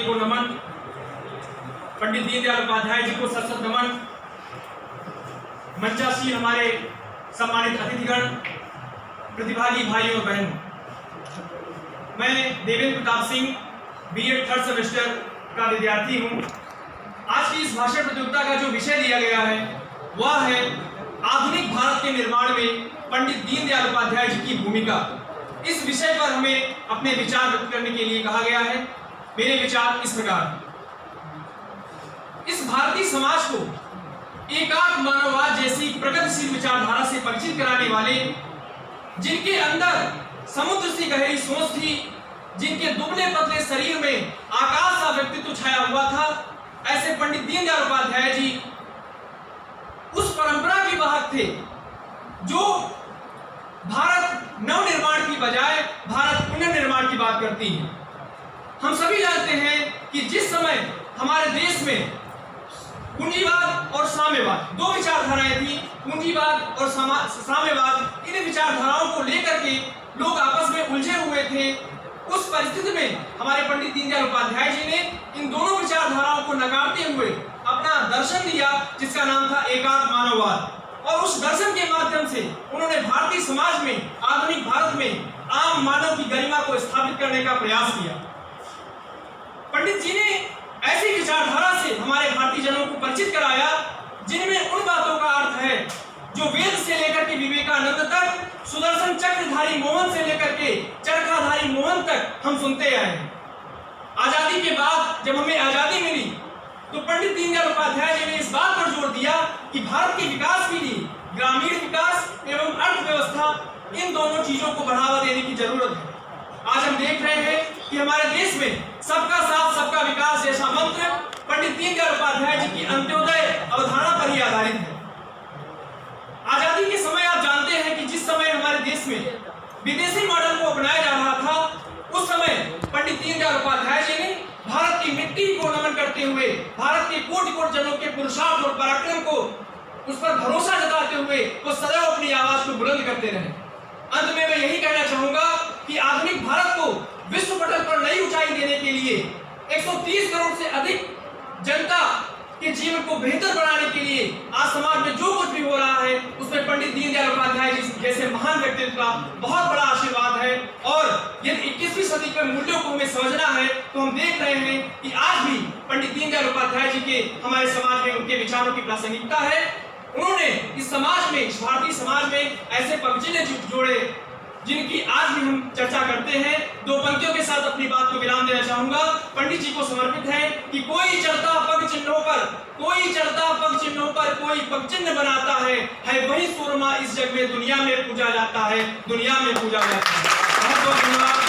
को नमन, पंडित दीनदयाल उपाध्याय जी को सशक्त नमन, मंचासीन हमारे सम्मानित अतिथिगण, प्रतिभागी भाई और बहन। मैं Devendra Pratap Singh B Ed 3rd semester का विद्यार्थी हूँ। आज की इस भाषण प्रतियोगिता का जो विषय दिया गया है वह है आधुनिक भारत के निर्माण में पंडित दीनदयाल उपाध्याय जी की भूमिका। इस विषय पर हमें अपने विचार व्यक्त करने के लिए कहा गया है। मेरे विचार इस प्रकार, इस भारतीय समाज को एकात्म मानववाद जैसी प्रगतिशील विचारधारा से परिचित कराने वाले, जिनके अंदर समुद्र से गहरी सोच थी, जिनके दुबले पतले शरीर में आकाश सा व्यक्तित्व छाया हुआ था, ऐसे पंडित दीनदयाल उपाध्याय जी उस परंपरा के वाहक थे जो भारत नवनिर्माण की बजाय भारत पुनर्निर्माण की बात करती है। हम सभी जानते हैं कि जिस समय हमारे देश में पूंजीवाद और साम्यवाद दो विचारधाराएं थी, पूंजीवाद और साम्यवाद, इन विचारधाराओं को लेकर के लोग आपस में उलझे हुए थे। उस परिस्थिति में हमारे पंडित दीनदयाल उपाध्याय जी ने इन दोनों विचारधाराओं को नकारते हुए अपना दर्शन दिया, जिसका नाम था एकात्म मानववाद। और उस दर्शन के माध्यम से उन्होंने भारतीय समाज में, आधुनिक भारत में आम मानव की गरिमा को स्थापित करने का प्रयास किया। पंडित जी ने ऐसी विचारधारा से हमारे भारतीय जनों को परिचित कराया जिनमें उन बातों का अर्थ है जो वेद से लेकर के विवेकानंद तक, सुदर्शन चक्रधारी मोहन से लेकर के चरखाधारी मोहन तक हम सुनते आए हैं। आजादी के बाद जब हमें आजादी मिली तो पंडित दीनदयाल उपाध्याय जी ने इस बात पर जोर दिया कि भारत के विकास के लिए ग्रामीण विकास एवं अर्थव्यवस्था, इन दोनों चीजों को बढ़ावा देने की जरूरत है। आज हम देख रहे हैं कि हमारे देश में सबका साथ सबका विकास जैसा मंत्र पंडित दीनदयाल उपाध्याय जी की अंत्योदय अवधारणा पर ही आधारित है। आजादी के समय आप जानते हैं कि जिस समय हमारे देश में विदेशी मॉडल को अपनाया जा रहा था, उस समय पंडित दीनदयाल उपाध्याय जी ने भारत की मिट्टी को नमन करते हुए, भारत के कोटि कोटि जनों के पुरुषार्थ और पराक्रम को, उस पर भरोसा जताते हुए वो सदैव अपनी आवाज को बुलंद करते रहे। अंत में मैं यही कहना चाहूंगा कि आधुनिक भारत को विश्व पटल पर नई ऊंचाई देने के लिए 130 करोड़ से अधिक जनता के जीवन को बेहतर बनाने के लिए आज समाज में जो कुछ भी हो रहा है उसमें पंडित दीनदयाल उपाध्याय जी जैसे महान व्यक्तित्व का बहुत बड़ा आशीर्वाद है। और यदि 21वीं सदी के मूल्यों को हमें समझना है तो हम देख रहे हैं कि आज भी पंडित दीनदयाल उपाध्याय जी के हमारे समाज में उनके विचारों की प्रासंगिकता है। उन्होंने इस समाज में, इस भारतीय समाज में ऐसे पगचिन्ह जोड़े जिनकी आज भी हम चर्चा करते हैं। दो पंक्तियों के साथ अपनी बात को विराम देना चाहूंगा। पंडित जी को समर्पित है कि कोई चढ़ता पग चिन्हों पर, कोई चढ़ता पग चिन्हों पर कोई पग चिन्ह बनाता है वही सूरमा इस जग में दुनिया में पूजा जाता है, दुनिया में पूजा जाता है। बहुत बहुत धन्यवाद।